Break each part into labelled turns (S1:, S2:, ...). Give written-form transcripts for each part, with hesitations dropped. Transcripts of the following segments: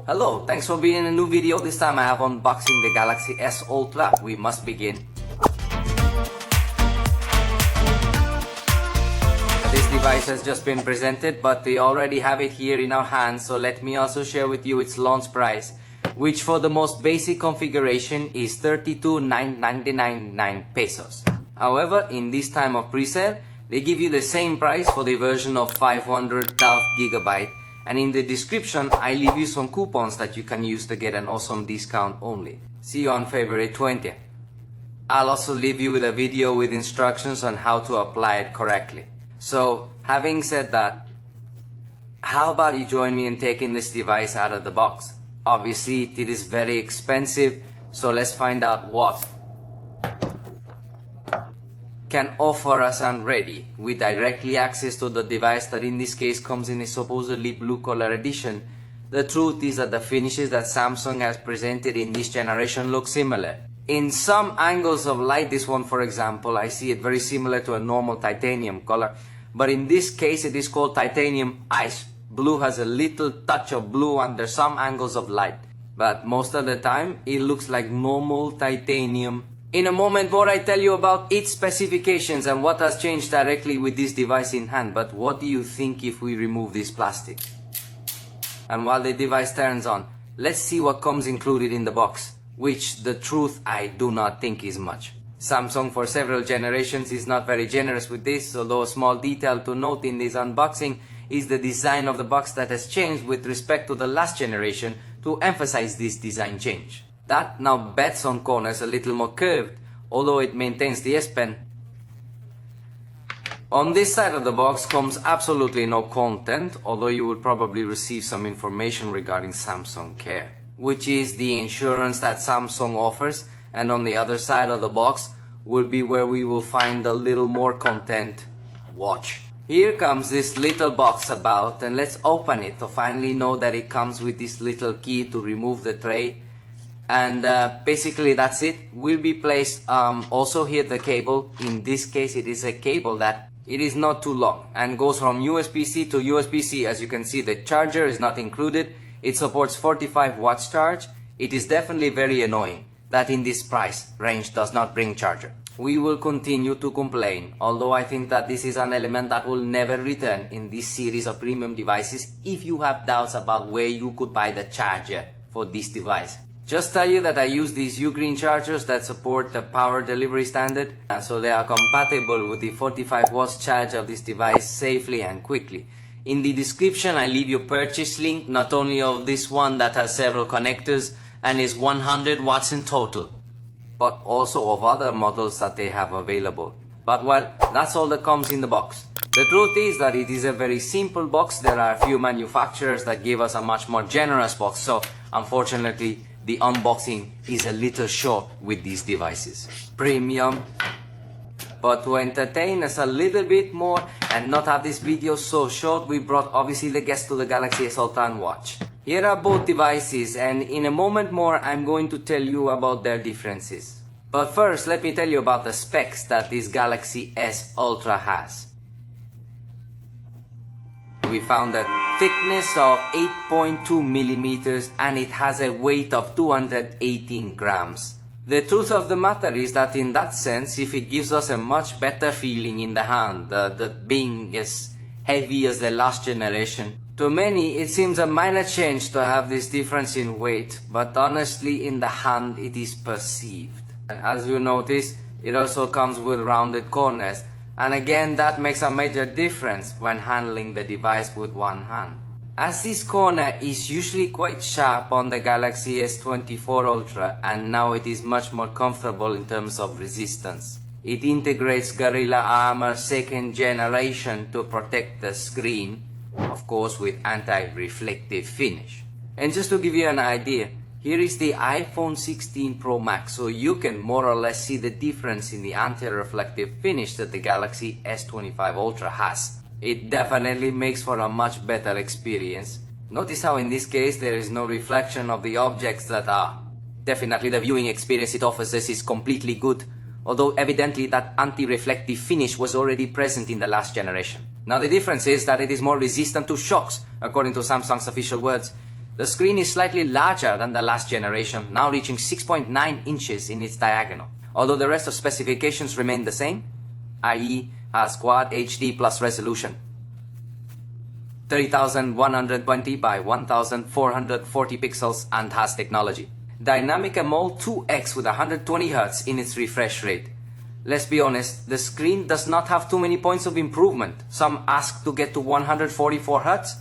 S1: Hello, thanks for being in a new video. This time I have unboxing the Galaxy S Ultra. We must begin. This device has just been presented, but we already have it here in our hands, so let me also share with you its launch price, which for the most basic configuration is 32,999 pesos. However, in this time of pre-sale, they give you the same price for the version of 512GB, and in the description I leave you some coupons that you can use to get an awesome discount only. See you on February 20th. I'll also leave you with a video with instructions on how to apply it correctly. So, having said that, how about you join me in taking this device out of the box? Obviously, it is very expensive, so let's find out what can offer us already with directly access to the device that in this case comes in a supposedly blue color edition. The truth is that the finishes that Samsung has presented in this generation look similar. In some angles of light, this one for example, I see it very similar to a normal titanium color, but in this case it is called titanium ice. Blue has a little touch of blue under some angles of light, but most of the time it looks like normal titanium. In a moment more I tell you about its specifications and what has changed directly with this device in hand, but what do you think if we remove this plastic? And while the device turns on, let's see what comes included in the box, which the truth I do not think is much. Samsung for several generations is not very generous with this, although a small detail to note in this unboxing is the design of the box that has changed with respect to the last generation to emphasize this design change. That now bets on corners a little more curved, although it maintains the S Pen. On this side of the box comes absolutely no content, although you will probably receive some information regarding Samsung Care, which is the insurance that Samsung offers, and on the other side of the box will be where we will find a little more content. Watch. Here comes this little box about, and let's open it to finally know that it comes with this little key to remove the tray. And basically that's it. Will be placed also here the cable. In this case it is a cable that it is not too long and goes from USB-C to USB-C. As you can see, the charger is not included. It supports 45 watts charge. It is definitely very annoying that in this price range does not bring charger. We will continue to complain, although I think that this is an element that will never return in this series of premium devices if you have doubts about where you could buy the charger for this device. Just tell you that I use these U-Green chargers that support the power delivery standard, so they are compatible with the 45 watts charge of this device safely and quickly. In the description I leave you purchase link, not only of this one that has several connectors and is 100 watts in total, but also of other models that they have available. But well, that's all that comes in the box. The truth is that it is a very simple box. There are a few manufacturers that give us a much more generous box, so unfortunately the unboxing is a little short with these devices. Premium, but to entertain us a little bit more and not have this video so short, we brought obviously the guest to the Galaxy S Ultra and watch. Here are both devices, and in a moment more I'm going to tell you about their differences. But first let me tell you about the specs that this Galaxy S Ultra has. We found a thickness of 8.2 millimeters and it has a weight of 218 grams. The truth of the matter is that in that sense, if it gives us a much better feeling in the hand, being as heavy as the last generation, to many it seems a minor change to have this difference in weight, but honestly in the hand it is perceived. As you notice, it also comes with rounded corners. And again, that makes a major difference when handling the device with one hand. As this corner is usually quite sharp on the Galaxy S24 Ultra, and now it is much more comfortable in terms of resistance. It integrates Gorilla Armor 2nd generation to protect the screen, of course with anti-reflective finish. And just to give you an idea, here is the iPhone 16 Pro Max, so you can more or less see the difference in the anti-reflective finish that the Galaxy S25 Ultra has. It definitely makes for a much better experience. Notice how in this case there is no reflection of the objects that are. Definitely the viewing experience it offers us is completely good, although evidently that anti-reflective finish was already present in the last generation. Now the difference is that it is more resistant to shocks, according to Samsung's official words. The screen is slightly larger than the last generation, now reaching 6.9 inches in its diagonal. Although the rest of specifications remain the same, i.e. has Quad HD plus resolution, 30,120 by 1,440 pixels, and has technology. Dynamic AMOLED 2X with 120 Hz in its refresh rate. Let's be honest, the screen does not have too many points of improvement. Some ask to get to 144 Hz.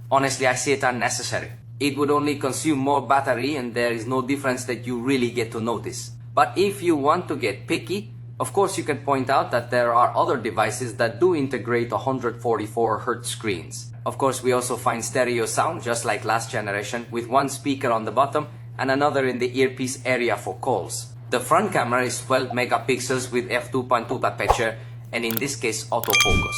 S1: Honestly, I see it unnecessary. It would only consume more battery and there is no difference that you really get to notice. But if you want to get picky, of course you can point out that there are other devices that do integrate 144 Hz screens. Of course, we also find stereo sound just like last generation, with one speaker on the bottom and another in the earpiece area for calls. The front camera is 12 megapixels with f2.2 aperture, and in this case autofocus.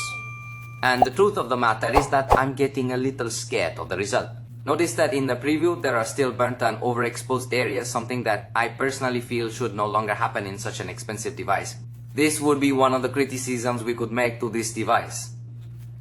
S1: And the truth of the matter is that I'm getting a little scared of the result. Notice that in the preview there are still burnt and overexposed areas, something that I personally feel should no longer happen in such an expensive device. This would be one of the criticisms we could make to this device.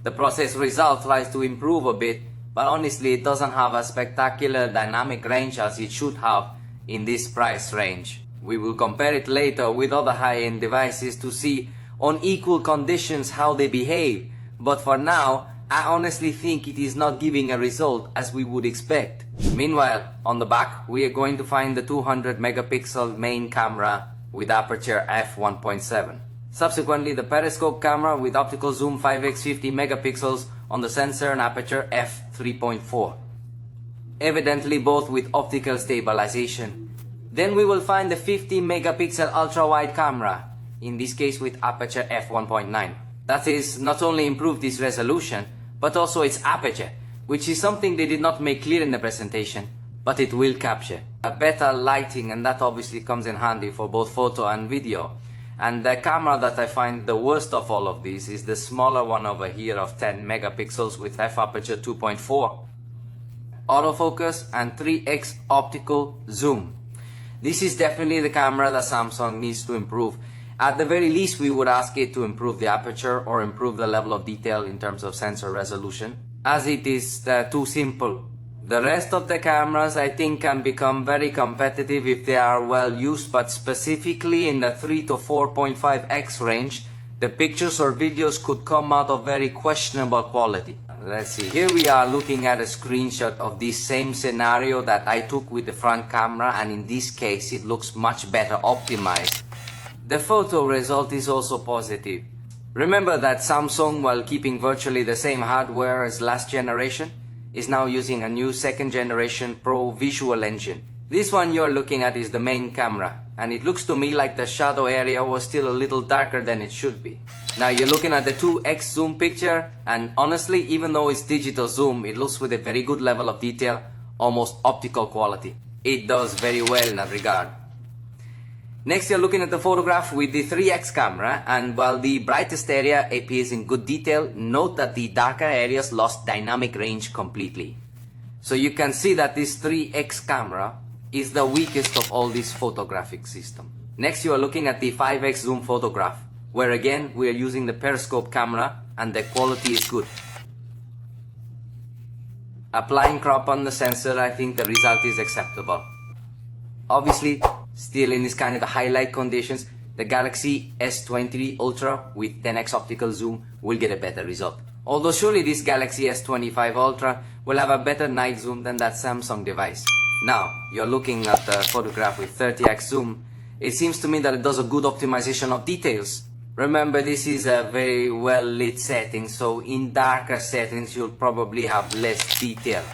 S1: The process result tries to improve a bit, but honestly it doesn't have a spectacular dynamic range as it should have in this price range. We will compare it later with other high-end devices to see on equal conditions how they behave, but for now I honestly think it is not giving a result as we would expect. Meanwhile, on the back we are going to find the 200 megapixel main camera with aperture f1.7. Subsequently, the periscope camera with optical zoom 5x 50 megapixels on the sensor and aperture f3.4. Evidently both with optical stabilization. Then we will find the 50 megapixel ultra-wide camera, in this case with aperture f1.9. That is, not only improved its resolution, but also its aperture, which is something they did not make clear in the presentation, but it will capture. A better lighting, and that obviously comes in handy for both photo and video. And the camera that I find the worst of all of these is the smaller one over here of 10 megapixels with f-aperture 2.4, autofocus and 3x optical zoom. This is definitely the camera that Samsung needs to improve. At the very least, we would ask it to improve the aperture or improve the level of detail in terms of sensor resolution, as it is too simple. The rest of the cameras I think can become very competitive if they are well used, but specifically in the 3 to 4.5x range, the pictures or videos could come out of very questionable quality. Let's see, here we are looking at a screenshot of this same scenario that I took with the front camera, and in this case it looks much better optimized. The photo result is also positive. Remember that Samsung, while keeping virtually the same hardware as last generation, is now using a new second generation Pro visual engine. This one you're looking at is the main camera, and it looks to me like the shadow area was still a little darker than it should be. Now you're looking at the 2x zoom picture, and honestly, even though it's digital zoom, it looks with a very good level of detail, almost optical quality. It does very well in that regard. Next, you're looking at the photograph with the 3x camera, and while the brightest area appears in good detail, note that the darker areas lost dynamic range completely. So you can see that this 3x camera is the weakest of all this photographic system. Next, you are looking at the 5x zoom photograph, where again we are using the periscope camera and the quality is good. Applying crop on the sensor, I think the result is acceptable. Obviously, still in this kind of highlight conditions, the Galaxy S23 Ultra with 10x optical zoom will get a better result. Although surely this Galaxy S25 Ultra will have a better night zoom than that Samsung device. Now, you're looking at the photograph with 30x zoom. It seems to me that it does a good optimization of details. Remember, this is a very well lit setting, so in darker settings you'll probably have less detail.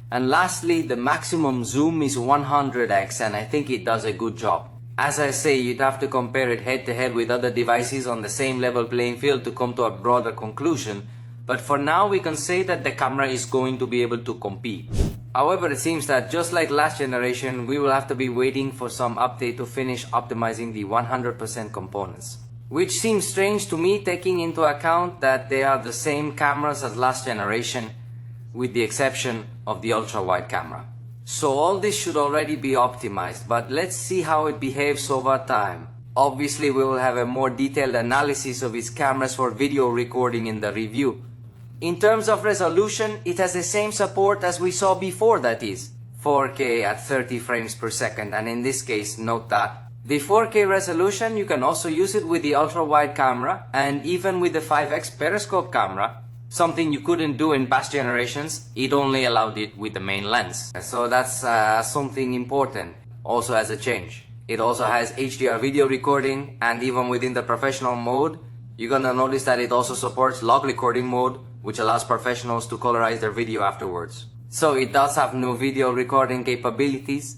S1: And lastly, the maximum zoom is 100x, and I think it does a good job. As I say, you'd have to compare it head to head with other devices on the same level playing field to come to a broader conclusion, but for now we can say that the camera is going to be able to compete. However, it seems that just like last generation, we will have to be waiting for some update to finish optimizing the 100% components. Which seems strange to me, taking into account that they are the same cameras as last generation, with the exception of the ultra-wide camera. So all this should already be optimized, but let's see how it behaves over time. Obviously, we will have a more detailed analysis of its cameras for video recording in the review. In terms of resolution, it has the same support as we saw before, that is 4K at 30 frames per second, and in this case, note that the 4K resolution, you can also use it with the ultra-wide camera and even with the 5x periscope camera, something you couldn't do in past generations. It only allowed it with the main lens. So that's something important also as a change. It also has HDR video recording, and even within the professional mode, you're gonna notice that it also supports log recording mode, which allows professionals to colorize their video afterwards. So it does have new video recording capabilities.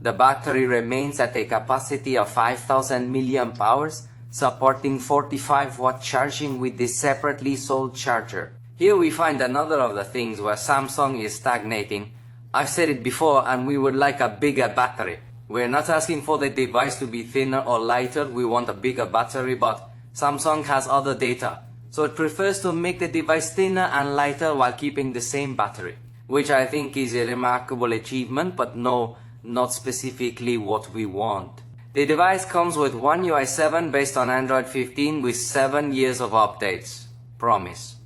S1: The battery remains at a capacity of 5000 milliamp hours, supporting 45 watt charging with this separately sold charger. Here we find another of the things where Samsung is stagnating. I've said it before, and we would like a bigger battery. We're not asking for the device to be thinner or lighter, we want a bigger battery, but Samsung has other data, so it prefers to make the device thinner and lighter while keeping the same battery, which I think is a remarkable achievement, but no, not specifically what we want. The device comes with One UI 7 based on Android 15 with 7 years of updates. Promise.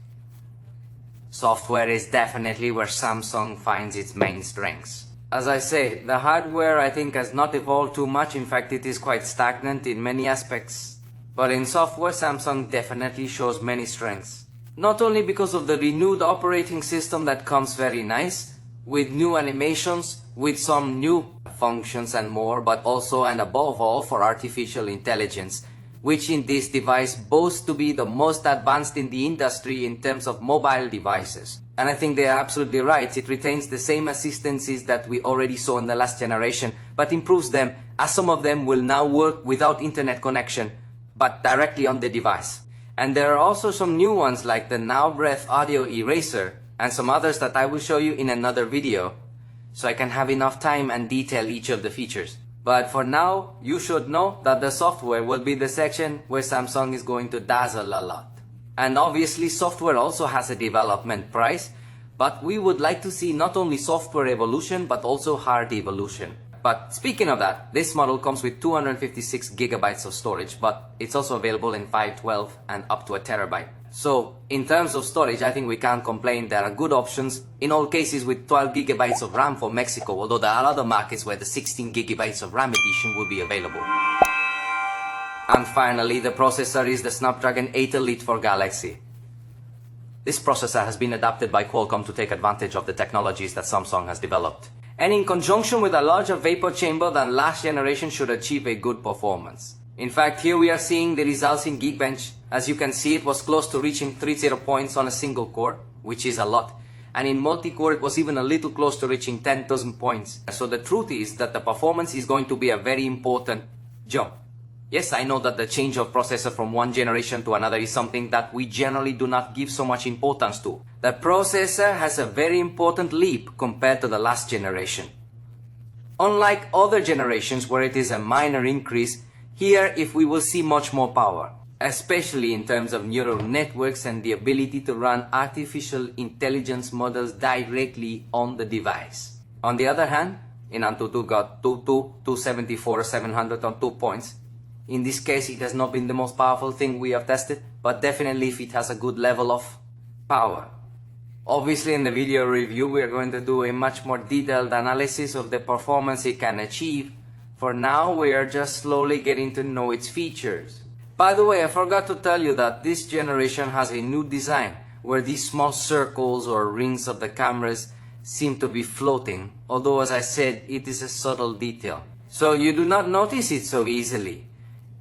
S1: Software is definitely where Samsung finds its main strengths. As I say, the hardware I think has not evolved too much, in fact it is quite stagnant in many aspects. But in software, Samsung definitely shows many strengths. Not only because of the renewed operating system that comes very nice, with new animations, with some new functions and more, but also and above all for artificial intelligence, which in this device boasts to be the most advanced in the industry in terms of mobile devices. And I think they are absolutely right. It retains the same assistancies that we already saw in the last generation, but improves them, as some of them will now work without internet connection, but directly on the device. And there are also some new ones like the Now Breath Audio Eraser, and some others that I will show you in another video, so I can have enough time and detail each of the features. But for now, you should know that the software will be the section where Samsung is going to dazzle a lot. And obviously software also has a development price, but we would like to see not only software evolution but also hard evolution. But speaking of that, this model comes with 256 gigabytes of storage, but it's also available in 512 and up to a terabyte. So in terms of storage, I think we can't complain. There are good options in all cases with 12 gigabytes of RAM for Mexico, although there are other markets where the 16 gigabytes of RAM edition will be available. And finally, the processor is the Snapdragon 8 Elite for Galaxy. This processor has been adapted by Qualcomm to take advantage of the technologies that Samsung has developed, and in conjunction with a larger vapor chamber than last generation should achieve a good performance. In fact, here we are seeing the results in Geekbench. As you can see, it was close to reaching 30 points on a single core, which is a lot. And in multi-core, it was even a little close to reaching 10,000 points. So the truth is that the performance is going to be a very important jump. Yes, I know that the change of processor from one generation to another is something that we generally do not give so much importance to. The processor has a very important leap compared to the last generation. Unlike other generations where it is a minor increase, here if we will see much more power, especially in terms of neural networks and the ability to run artificial intelligence models directly on the device. On the other hand, in Antutu got 274, 700 on 2 points. In this case, it has not been the most powerful thing we have tested, but definitely if it has a good level of power. Obviously, in the video review, we are going to do a much more detailed analysis of the performance it can achieve. For now, we are just slowly getting to know its features. By the way, I forgot to tell you that this generation has a new design, where these small circles or rings of the cameras seem to be floating, although as I said, it is a subtle detail. So you do not notice it so easily.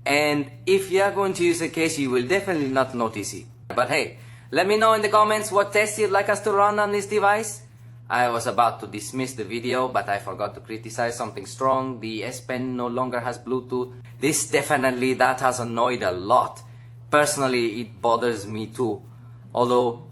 S1: And if you are going to use a case, you will definitely not notice it. But hey, let me know in the comments what test you'd like us to run on this device. I was about to dismiss the video, but I forgot to criticize something strong. The S Pen no longer has Bluetooth. That has annoyed a lot. Personally, it bothers me too. Although,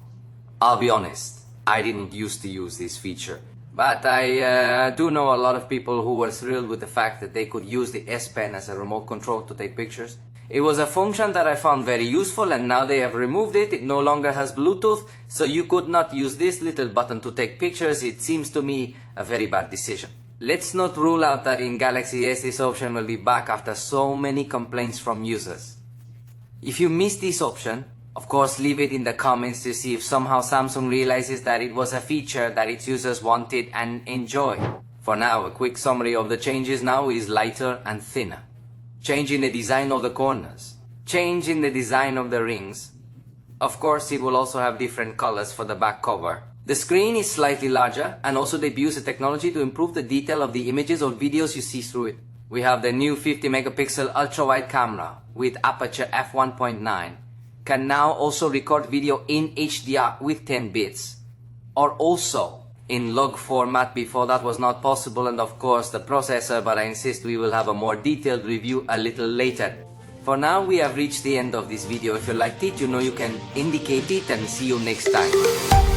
S1: I'll be honest, I didn't used to use this feature. But I do know a lot of people who were thrilled with the fact that they could use the S Pen as a remote control to take pictures. It was a function that I found very useful, and now they have removed it. It no longer has Bluetooth, so you could not use this little button to take pictures. It seems to me a very bad decision. Let's not rule out that in Galaxy S this option will be back after so many complaints from users. If you miss this option, Of course, leave it in the comments to see if somehow Samsung realizes that it was a feature that its users wanted and enjoy. For now, a quick summary of the changes now is lighter and thinner. Change in the design of the corners. Change in the design of the rings. Of course, it will also have different colors for the back cover. The screen is slightly larger and also debuts a technology to improve the detail of the images or videos you see through it. We have the new 50 megapixel ultra-wide camera with aperture f1.9. Can now also record video in HDR with 10 bits. Or also in log format. Before that was not possible, and of course the processor, but I insist we will have a more detailed review a little later. For now, we have reached the end of this video. If you liked it, you know you can indicate it, and see you next time.